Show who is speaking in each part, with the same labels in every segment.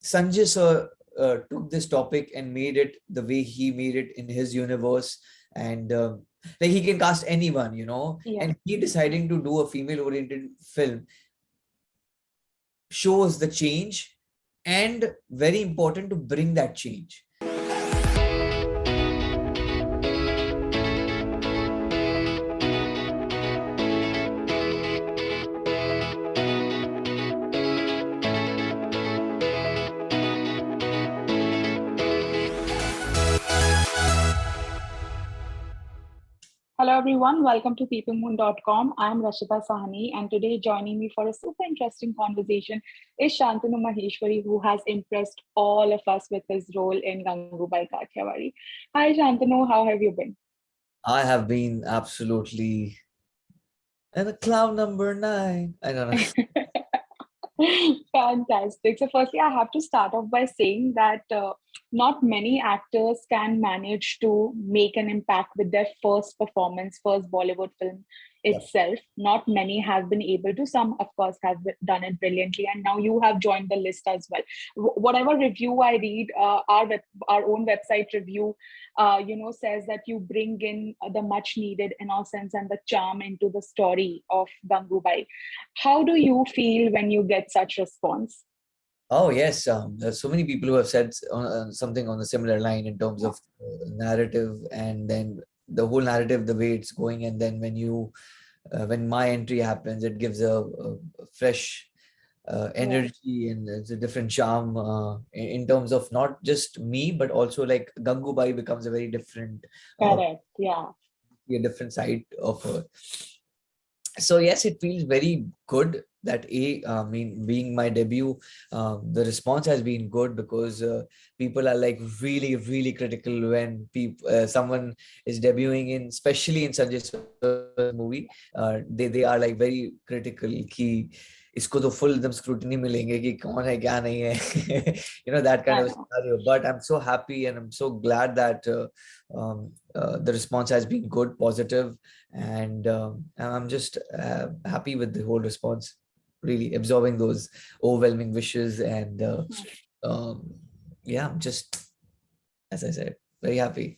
Speaker 1: Sanjay sir took this topic and made it the way he made it in his universe, and like he can cast anyone,
Speaker 2: Yeah.
Speaker 1: and he deciding to do a female-oriented film shows the change, and very important to bring that change.
Speaker 2: Hello everyone, welcome to PeepingMoon.com. I'm Rashita Sahni, and today joining me for a super interesting conversation is Shantanu Maheshwari, who has impressed all of us with his role in Gangubai Kathiawadi. Hi Shantanu, how have you been?
Speaker 1: I have been absolutely and a clown number 9. I don't know.
Speaker 2: Fantastic. So, firstly, I have to start off by saying that not many actors can manage to make an impact with their first performance, first Bollywood film
Speaker 1: Yep.
Speaker 2: itself. Not many have been able to. Some, of course, have done it brilliantly, and now you have joined the list as well. Whatever review I read, our own website review, says that you bring in the much needed innocence and the charm into the story of Gangubai. How do you feel when you get such response?
Speaker 1: Oh yes, there's so many people who have said something on a similar line in terms of narrative, and then the whole narrative, the way it's going, and then when my entry happens, it gives a fresh
Speaker 2: Yeah,
Speaker 1: energy, and it's a different charm in terms of not just me, but also like Gangubai becomes a very different, uh,
Speaker 2: correct. Yeah.
Speaker 1: a different side of her. So yes, it feels very good that I mean, being my debut, the response has been good because people are like really really critical when people someone is debuting in, especially in Sanjay Sir's movie. They are like very critical कि इसको तो full एकदम scrutiny मिलेंगे कि कौन है क्या नहीं है. That kind
Speaker 2: I
Speaker 1: of
Speaker 2: know.
Speaker 1: scenario. But I'm so happy and I'm so glad that the response has been good, positive, and I'm just happy with the whole response, really absorbing those overwhelming wishes, and um, yeah, I'm just, as I said, very happy.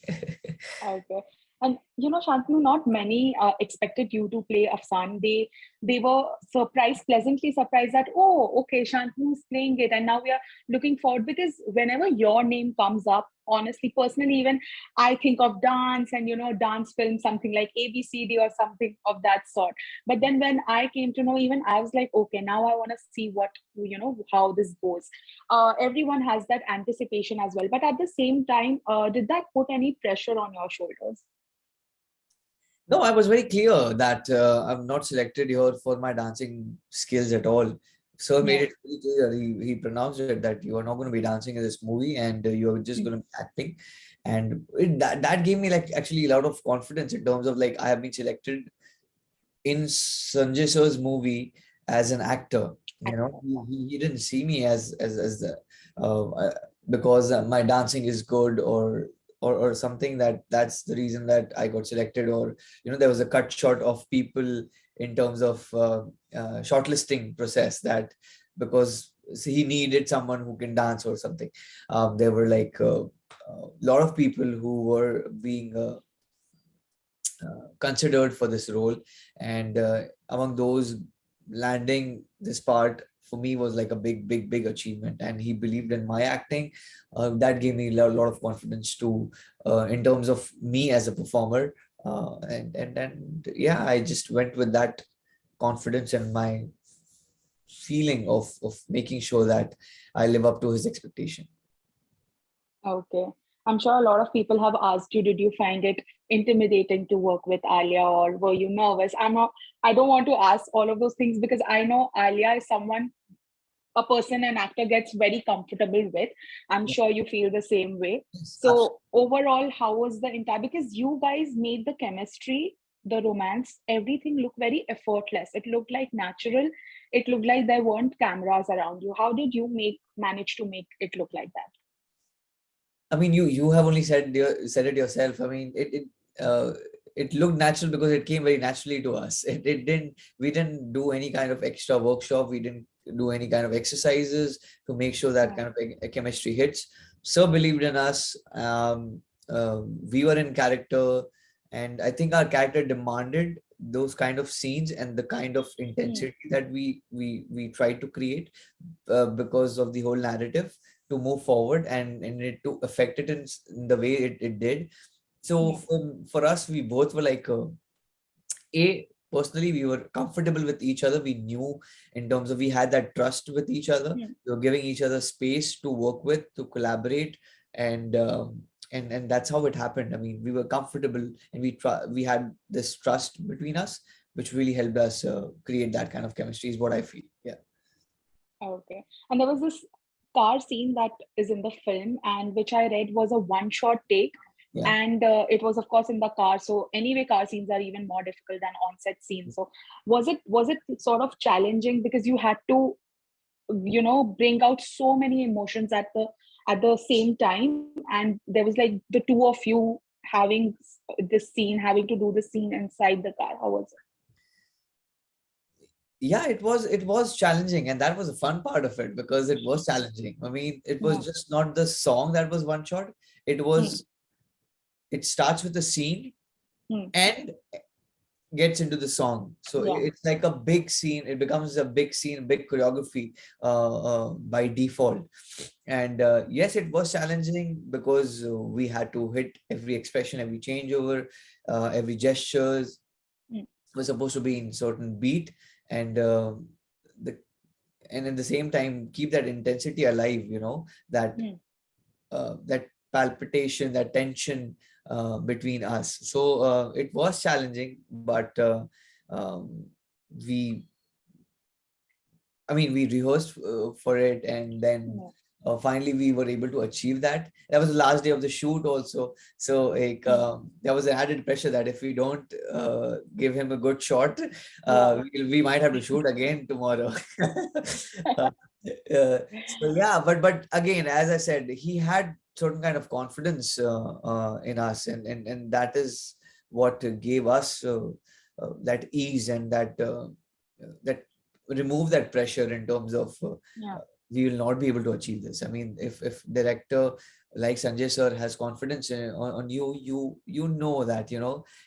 Speaker 2: Okay. And Shantanu, not many expected you to play Afsan. They were surprised, pleasantly surprised that, oh, okay, Shantanu's playing it, and now we are looking forward, because whenever your name comes up, honestly, personally, even I think of dance and dance film, something like ABCD or something of that sort. But then when I came to know, even I was like, okay, now I want to see what how this goes. Everyone has that anticipation as well. But at the same time, did that put any pressure on your shoulders?
Speaker 1: No, I was very clear that I'm not selected here for my dancing skills at all. Sir made
Speaker 2: Yeah.
Speaker 1: it very clear. He pronounced it that you are not going to be dancing in this movie, and you are just going to be acting. And that gave me like actually a lot of confidence in terms of like I have been selected in Sanjay Sir's movie as an actor.
Speaker 2: Actor.
Speaker 1: He didn't see me as the because my dancing is good, or something, that's the reason that I got selected, or there was a cut short of people in terms of shortlisting process, that because he needed someone who can dance or something. There were like a lot of people who were being considered for this role, and among those, landing this part for me was like a big achievement, and he believed in my acting. That gave me a lot of confidence to in terms of me as a performer, and yeah, I just went with that confidence and my feeling of making sure that I live up to his expectation.
Speaker 2: Okay. I'm sure a lot of people have asked you, did you find it intimidating to work with Alia, or were you nervous? I don't want to ask all of those things because I know Alia is someone, a person an actor gets very comfortable with. I'm
Speaker 1: Yeah,
Speaker 2: sure you feel the same way.
Speaker 1: yes, absolutely.
Speaker 2: So overall, how was the entire, because you guys made the chemistry, the romance, everything look very effortless. It looked like natural. It looked like there weren't cameras around you. How did you manage to make it look like that?
Speaker 1: I mean, you have only said it yourself. I mean, it it looked natural because it came very naturally to us. We didn't do any kind of extra workshop. We didn't do any kind of exercises to make sure that kind of a chemistry hits. Sir believed in us. We were in character, and I think our character demanded those kind of scenes and the kind of intensity that we tried to create because of the whole narrative to move forward and it to affect it in the way it did. So for us, we both were like, personally, we were comfortable with each other. We knew in terms of we had that trust with each other. We were giving each other space to work with, to collaborate, and and that's how it happened. I mean, we were comfortable and we had this trust between us, which really helped us create that kind of chemistry. Is what I feel. Yeah.
Speaker 2: Okay. And there was this car scene that is in the film, and which I read was a one-shot take.
Speaker 1: Yeah.
Speaker 2: And it was, of course, in the car. So anyway, car scenes are even more difficult than on-set scenes. So was it sort of challenging because you had to, bring out so many emotions at the same time, and there was like the two of you having having to do the scene inside the car. How was it?
Speaker 1: Yeah, it was challenging, and that was the fun part of it because it was challenging. I mean, it was just not the song that was one shot. It starts with the scene and gets into the song. So it's like a big scene. It becomes a big scene, big choreography by default. And yes, it was challenging because we had to hit every expression, every changeover, every gestures was supposed to be in certain beat, and and at the same time keep that intensity alive. That that palpitation, that tension between us. So it was challenging, but um, we we rehearsed for it, and then finally we were able to achieve that. That was the last day of the shoot also. So like there was an added pressure that if we don't give him a good shot, we might have to shoot again tomorrow. So yeah, but again, as I said, he had certain kind of confidence in us, and that is what gave us that ease and that remove that pressure in terms of we will not be able to achieve this. I mean, if director like Sanjay sir has confidence on you, you know that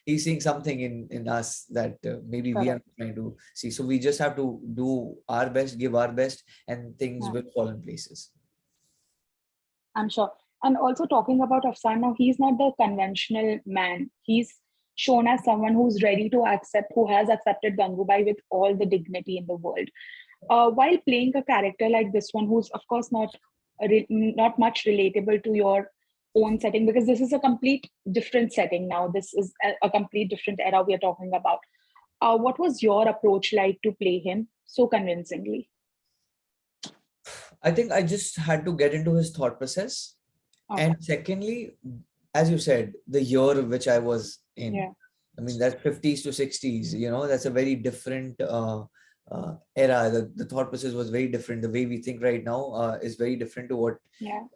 Speaker 1: he's seeing something in us that maybe we are trying to see. So we just have to do our best, give our best, and things will fall in places.
Speaker 2: I'm sure. And also talking about Afsan now, he's not the conventional man. He's shown as someone who's ready to accept, who has accepted Gangubai with all the dignity in the world. While playing a character like this one, who's of course not much relatable to your own setting, because this is a complete different setting now. This is a complete different era we are talking about. What was your approach like to play him so convincingly?
Speaker 1: I think I just had to get into his thought process. Okay. And secondly, as you said, the year which I was in. Yeah. I mean, that's 50s to 60s, that's a very different era. The thought process was very different. The way we think right now is very different to what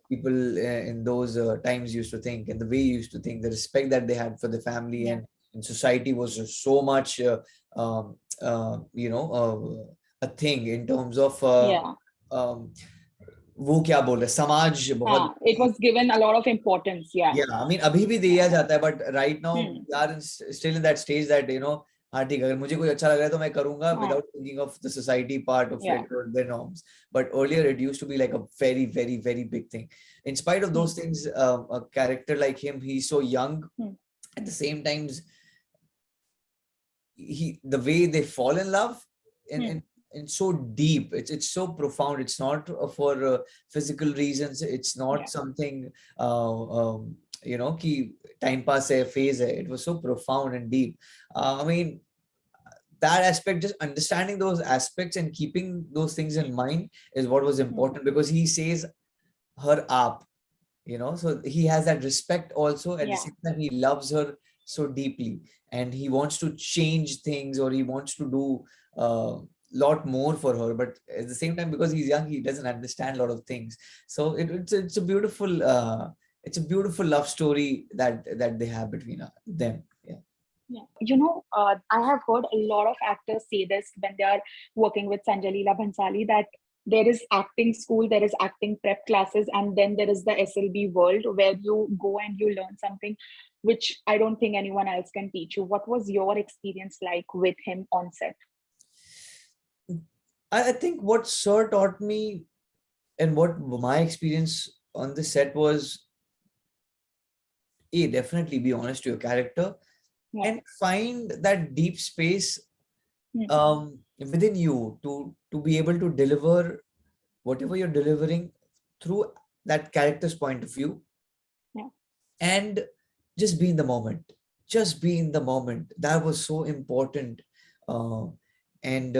Speaker 1: people in those times used to think, and the way you used to think, the respect that they had for the family and society was just so much, a thing in terms of वो क्या बोल रहे समाज बहुत
Speaker 2: it was given a lot of importance.
Speaker 1: I mean अभी भी दिया जाता है, but right now we are still in that stage that हाँ ठीक है, अगर मुझे कुछ अच्छा लग रहा है तो मैं करूंगा without thinking of the society part of it or the norms. But earlier it used to be like a very very very big thing. In spite of those things, a character like him, he's so young. At the same times, the way they fall in love and so deep, it's so profound. It's not for physical reasons. It's not something ki time pass hai, phase hai. It was so profound and deep. I mean, that aspect, just understanding those aspects and keeping those things in mind is what was important, because he says her aap, so he has that respect also. At the same time, he loves her so deeply, and he wants to change things, or he wants to do lot more for her, but at the same time, because he's young, he doesn't understand a lot of things. So it's a beautiful love story that they have between them.
Speaker 2: Yeah. I have heard a lot of actors say this when they are working with Sanjay Leela Bhansali, that there is acting school, there is acting prep classes, and then there is the SLB world where you go and you learn something which I don't think anyone else can teach you. What was your experience like with him on set?
Speaker 1: I think what Sir taught me and what my experience on the set was, definitely be honest to your character
Speaker 2: Yeah.
Speaker 1: and find that deep space
Speaker 2: Hmm.
Speaker 1: within you to be able to deliver whatever you're delivering through that character's point of view,
Speaker 2: Yeah.
Speaker 1: and just be in the moment. Just be in the moment. That was so important. uh, and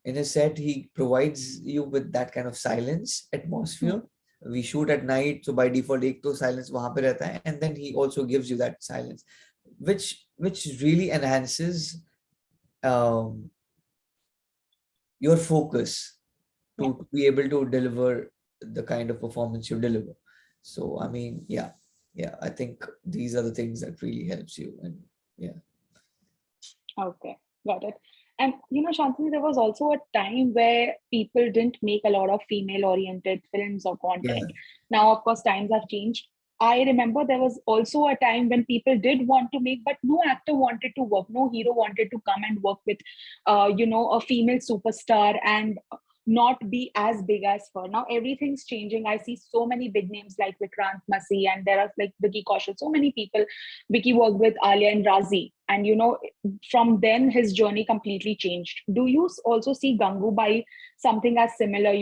Speaker 1: in a set he provides you with that kind of silence
Speaker 2: Hmm.
Speaker 1: atmosphere. We shoot at night, so by default ek to silence wahan pe rehta hai, and then he also gives you that silence, which really enhances um, your focus
Speaker 2: Yeah.
Speaker 1: to be able to deliver the kind of performance you deliver. So I mean, yeah, I think these are the things that really helps you. And yeah.
Speaker 2: Okay, got it. And Shantanu, there was also a time where people didn't make a lot of female-oriented films or
Speaker 1: Yeah.
Speaker 2: content. Now, of course, times have changed. I remember there was also a time when people did want to make, but no actor wanted to work, no hero wanted to come and work with, a female superstar and not be as big as her. Now everything's changing. I see so many big names like Vikrant Massey, and there are like Vicky Kaushal, so many people. Vicky worked with Alia and Razi, and from then his journey completely changed. Do you also see Gangubai something as similar?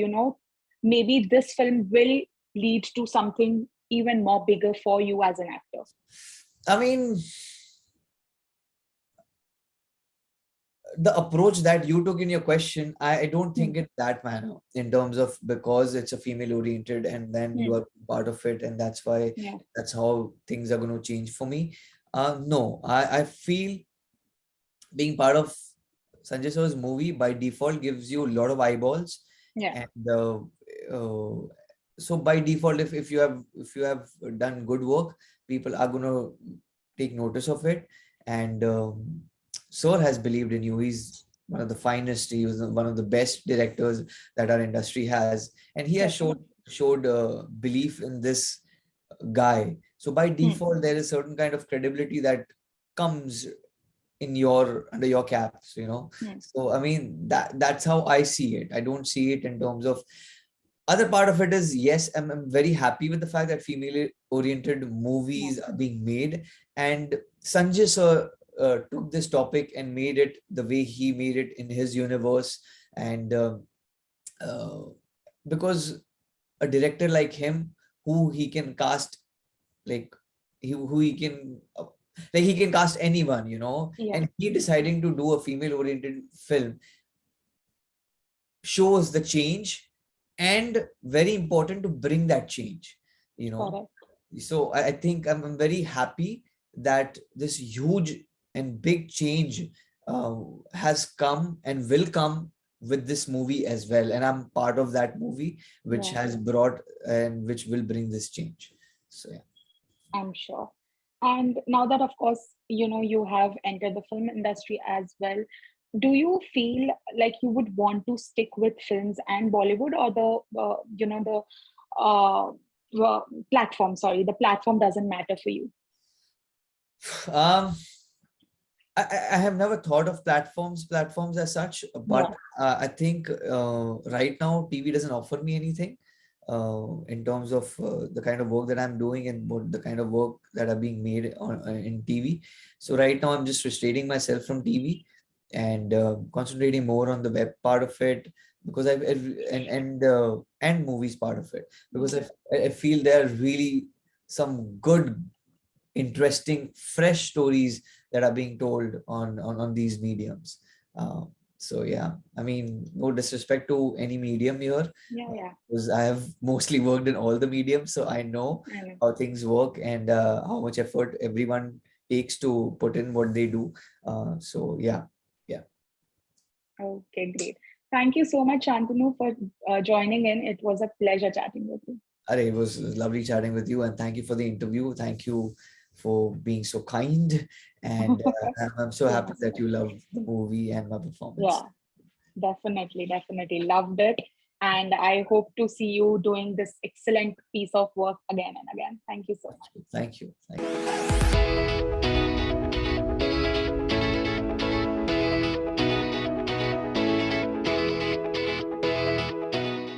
Speaker 2: Maybe this film will lead to something even more bigger for you as an actor.
Speaker 1: I mean, the approach that you took in your question, I don't
Speaker 2: Hmm.
Speaker 1: think it that manner in terms of, because it's a female oriented and then you
Speaker 2: Hmm.
Speaker 1: are part of it, and that's why
Speaker 2: Yeah.
Speaker 1: that's how things are going to change for me. No, I feel being part of Sanjay Sir's movie by default gives you a lot of eyeballs,
Speaker 2: Yeah.
Speaker 1: and uh, so by default, if you have done good work, people are gonna take notice of it, and Sir has believed in you. He's one of the finest. He was one of the best directors that our industry has, and he has showed
Speaker 2: Definitely.
Speaker 1: showed belief in this guy. So by
Speaker 2: Hmm.
Speaker 1: default, there is certain kind of credibility that comes in your under your caps,
Speaker 2: Hmm.
Speaker 1: so I mean, that's how I see it. I don't see it in terms of other part of it. Is yes, I'm very happy with the fact that female oriented
Speaker 2: Yeah.
Speaker 1: movies are being made, and Sanjay sir took this topic and made it the way he made it in his universe. And uh, because a director like him, who he can cast, like who he can like he can cast anyone,
Speaker 2: Yeah.
Speaker 1: and he deciding to do a female oriented film shows the change, and very important to bring that change, you know
Speaker 2: Correct.
Speaker 1: so I think I'm very happy that this huge and big change uh, has come and will come with this movie as well, and I'm part of that movie which
Speaker 2: Yeah.
Speaker 1: has brought and which will bring this change. So yeah.
Speaker 2: I'm sure. And now that, of course, you have entered the film industry as well, do you feel like you would want to stick with films and Bollywood, or the platform? Sorry, the platform doesn't matter for you.
Speaker 1: um I have never thought of platforms as such,
Speaker 2: Yeah.
Speaker 1: but I think right now TV doesn't offer me anything in terms of the kind of work that I'm doing and what the kind of work that are being made in TV. So right now I'm just restraining myself from TV and concentrating more on the web part of it, because and movies part of it,
Speaker 2: Yeah.
Speaker 1: because I feel there are really some good, interesting, fresh stories that are being told on these mediums. So yeah, I mean, no disrespect to any medium here,
Speaker 2: Yeah. Yeah.
Speaker 1: because I have mostly worked in all the mediums, so I know
Speaker 2: I know.
Speaker 1: how things work and how much effort everyone takes to put in what they do. So yeah, yeah.
Speaker 2: Okay, great. Thank you so much, Shantanu, for joining in. It was a pleasure chatting with you.
Speaker 1: It was lovely chatting with you, and thank you for the interview. Thank you for being so kind, and I'm so
Speaker 2: Yeah,
Speaker 1: happy that you love the movie and my performance.
Speaker 2: yeah, definitely loved it. And I hope to see you doing this excellent piece of work again and again. Thank you so much.
Speaker 1: Thank you. Thank you.